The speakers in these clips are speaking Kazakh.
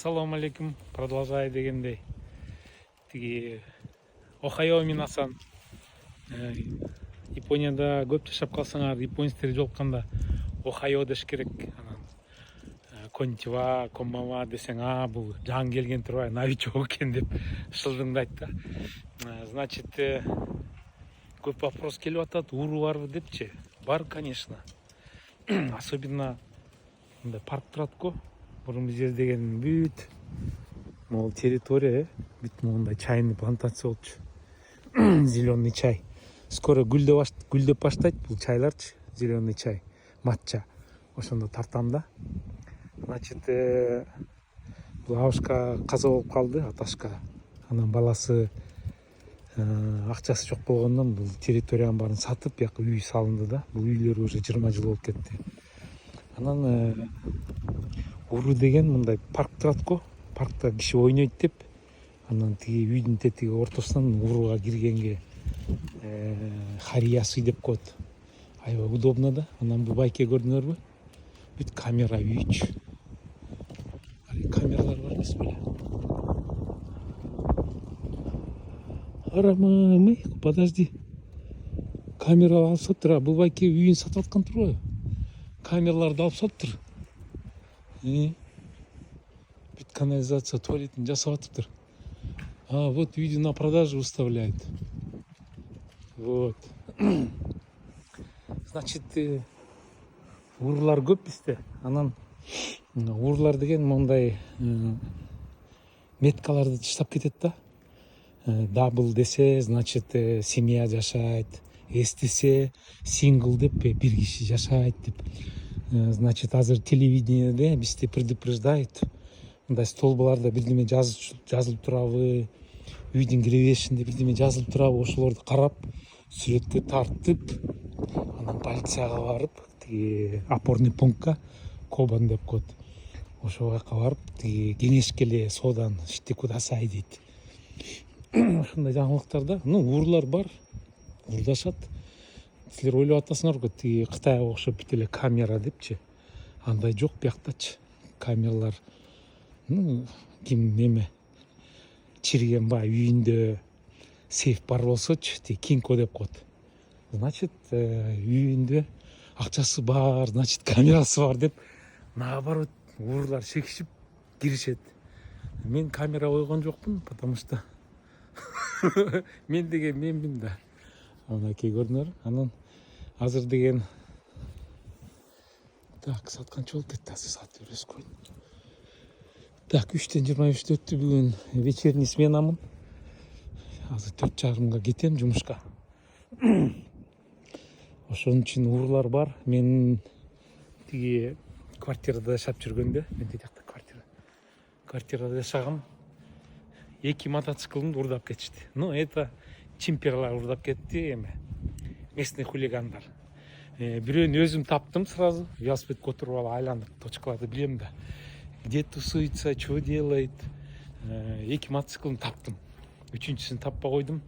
Ассаламу алейкум. Продолжай дегендей. Тиги Охайо минасан. Японияда көп жашап калсаңар, японецтер жолукканда Охайо деш керек. Анан кончива, коммава десең, бул жаңы келген турбайбы, новичок экен деп шылдыңдайт да. Значит, көп вопрос келип атат, ууру барбы депчи. Бар, конечно. Особенно мындай парк турат го. Мурун биз деген бүт могул территория, бүт моундай чайный плантация болчу. Зеленый чай. Скоро гүлдөп баштайт бул чайларчы, зеленый чай, матча. Ошондо тартам да. Значит, бул абышка каза болуп калды, аташка. Анан баласы акчасы жок болгондон бул территориянын баарын сатып, бияка үй салынды да. Бул үйлөр уже 20 жыл болуп кетти. Анан уру деген мындай парк турат го. Паркта киши ойнойт деп, анан тиги үйдүн тетиги ортосунан уруга киргенге хариясы деп коет. Аябай удобно да. Анан бул байке көрдүңөрбү? Бүт камера үйчү. Камералар бар эмес беле? Арамай, подожди. Камера алып сатыр. Бул байке үйүн сатып аткан турбайбы? Камераларды алып сатыр. Бүт канализация, туалетін жасап атыптыр. Вот үйдү на продажу выставляет. Вот. Значит, урлар көп бизде. Анан урлар деген мондай меткаларды таштап кетет да. Дабл десе, значит, семья жашайт. Эстесе, сингл деп бир киши жашайт деп. Значит, азыр телевидениеде бизди предупреждает. Мындай столбаларда бирдеме жазылып турабы, үйдүн киребешинде бирдеме жазылып турабы, ошолорду карап, сүрөткө тартып, анан полицияга барып, тиги опорный пунктка, Кобан деп коет. Ошол жака барып, тиги кеңешке эле соодан шти кудасай дейт. Ушундай жаңылыктар да. Урлар бар, урдашат. Силер ойлоп атасыңарбы, тиги Кытайга окшоп бүт эле камера депчи. Андай жок бияктачы. Камералар ким неме чирген бай үйүндө сейф бар болсочу, тиги кинко деп коет. Значит, үйүндө акчасы бар, значит, камерасы бар деп наоборот урлар шекишип киришет. Мен камера койгон жокмун, потому что мен деген менмин да. Анакей көрдүңөр. Анан азыр деген так сатканчы болуп кетти, азыр саат өрөс койду. Так, 3:23 өттү бүгүн. Вечерний сменамын. Азыр 4:30 кетем жумушка. Ошон үчүн урлар бар. Мен тиги квартирада жашап жүргөндө, менде жакта квартирада жашагам. 2 мотоциклымды урдап кетишти. Это чимперлар урдап кетти, местный хулигандар. Бирөөнү өзүм таптым сразу. Велосипедке отуруп алып айландык точкаларды билем да. Где тусуется, что делает. 2 мотоциклын таптым. Үчүнчүсүн таппай койдум.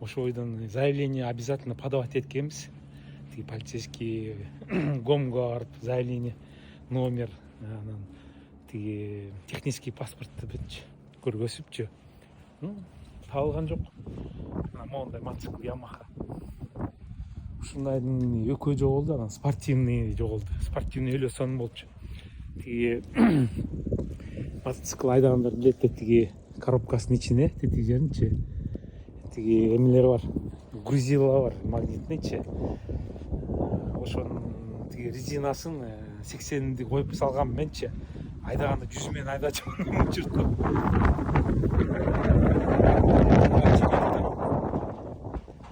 Ошол бойдон заявление обязательно подавать эткенбиз. Тиги полицейский гомго барып заявление, номер, анан тиги технический паспортты бүтчү көргөзүпчү. Табылган жок. Моундай мотоцикл Ямаха. Ушундайдын экөө жоголду, анан спортивный жоголду. Спортивный эле сон болчу. Тиги мотоцикл айдагандар билет, тиги коробкасынын ичине, тетиги жеринчи тиги эмелер бар. Грузила бар, магнитныйчы. Ошонун тиги резинасын 80-ди коюп салгам менчи. Айдаганда 100 менен айдачу учуртуп.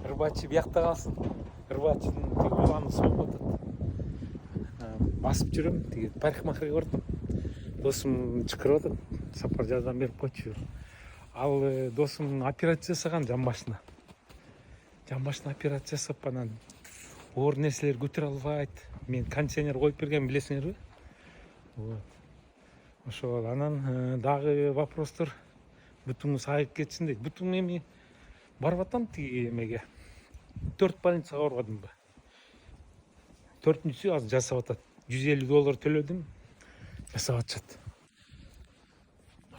Рыбачы биякта калсын. Рыбачынын тиги уланы согуп атат. Басып жүрөм, тиги парикмахерге бардым. Досум чакырып атат, сапар жардам берип койчу. Ал досум операция жасаган жамбашына. Жамбашына операция жасап, анан оор нерселер көтөрө албайт. Мен кондиционер коюп берген, билесиңерби? Вот. Ошол анан дагы вопростор бутуңуз айып кетсин дейт. Бутум эми барып атам тиги эмеге. 4 больницага барбадымбы? 4-үчүсү азыр жасап атат. $150 төлөдүм. Жасап атышат.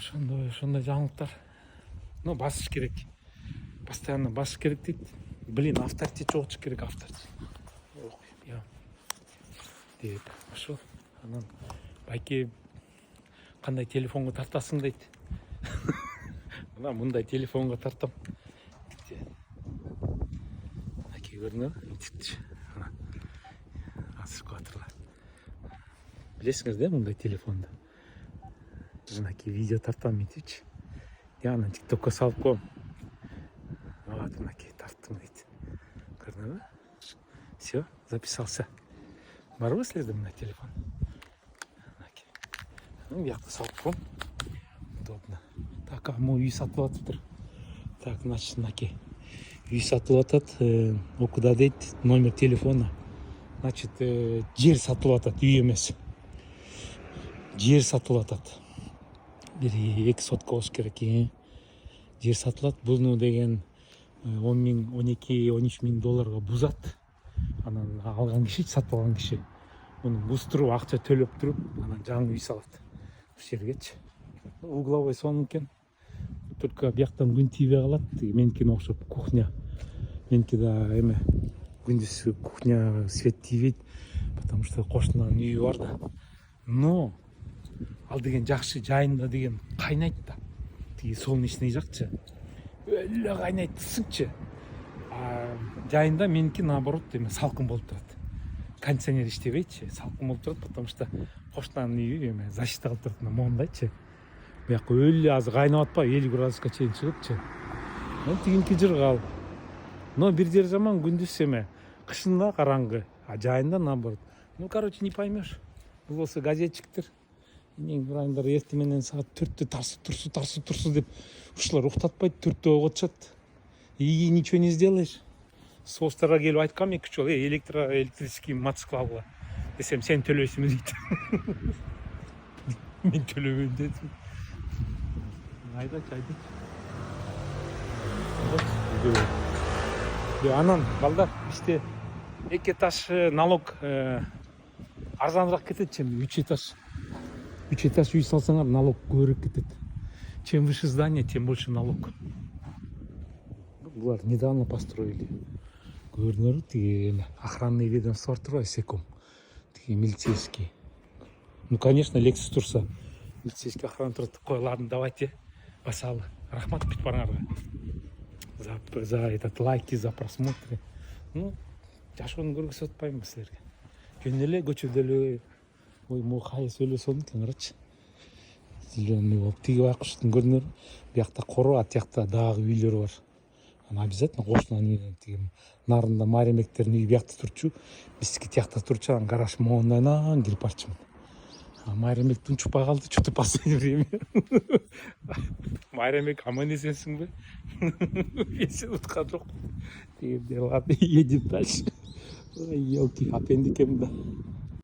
ошондой жаңылыктар. Ну, басыш керек. Постоянно басыш керек дейт. Блин, авторитет чогултуш керек, авторитет. Я деп ошо анан байке кандай телефонго тартасың дейт. Мына мындай телефонго тартам. Аки көрүнөбү? Мынтипчи. Асырып атырлар. Билесиңиз да мындай телефонду? Жынакей видео тартам мынтипчи. Я анан ТикТокко салып коем. Вот мынакей тарттым дейт. Көрүнөбү? Все, записался. Барбы силерде мындай телефон? Бияқта салып коем. Удобно. Так, а мой үй сатылып атыптыр. Так, значит, мынакей. Үй сатылып атат. Окуда дейт номер телефона. Значит, жер сатылып атат, үй эмес. Жер сатылып атат. Бир 2 сотка болуш керек. Жер сатылат. Буну деген 10 миң, 12, 13 миң долларга бузат. Анан алган киши, сатып алган киши муну бузтуруп, акча төлөп туруп, анан жаңы үй салат. Ушул жергечи. Угловой сонун экен. Только бияктан күн тийбей калат. Меникине окшоп кухня. Меники да эме күндүз кухня свет тийбейт, потому что кошунанын үйү бар да. Но ал деген жакшы, жайында деген кайнайт да. Тиги солнечный жакчы. Өлө кайнайт, ысыкчы. Жайында меники наоборот эме салкын болуп турат. Кондиционер иштебейчи, салкын болуп турат, потому что кошунанын үйү эме защита кылып турат, моундайчы. Бияка өлө азыр кайнап атпайбы, 50 градуска чейин чыгыпчы. Тигинки жыргал. Но бир жер жаман, күндүз эме кышында караңгы, а жайында наоборот. Ну, короче, не поймешь. Бул болсо газетчиктер. Мен бурайымдар эртең менен саат 4-тө тарсу деп ушулар уктатпайт, 4-тө койготушат. И ничего не сделаешь. Соостарга келип айткам 2 жолу, электрический мотоцикл алгыла десем, сен төлөйсүңбү дейт. Мен төлөбөйм дедим. Айдачы. Анан балдар, бизде 2 этаж налог арзаныраак кетет, чем 3 этаж. 3 этаж үй салсаңар, налог көбүрөөк кетет. Чем выше здание, тем больше налог. Булар недавно построили. Көрүнөр, тиги охранный ведомство бар турбайбы, секом. Тиги милицейский. Ну, конечно, Lexus турса, милицейский охрана турат. Койларын давайте басалы. Рахмат бүт барыңарга. За этот лайки, за просмотры. Ну, жашоону көргөзүп атпайбы силерге. Жөн эле көчөдө эле ой мухай сөйлөсөм экен, карачы. Зелёный болуп тиги байкуштун көрүнөр. Биякта коро, а тиякта дагы үйлөр бар. Обязательно кошунан тиги нарында маремектердин үйү биякта турчу, биздики тиякта турчу, анан гараж моундайынан кирип барчумун. Маремек тунчукпай калды что-то последнее время. Маремек, аман эсенсиңби? Эсен уткан жок. Ладно, едем дальше. Ой, елки, апендикем да.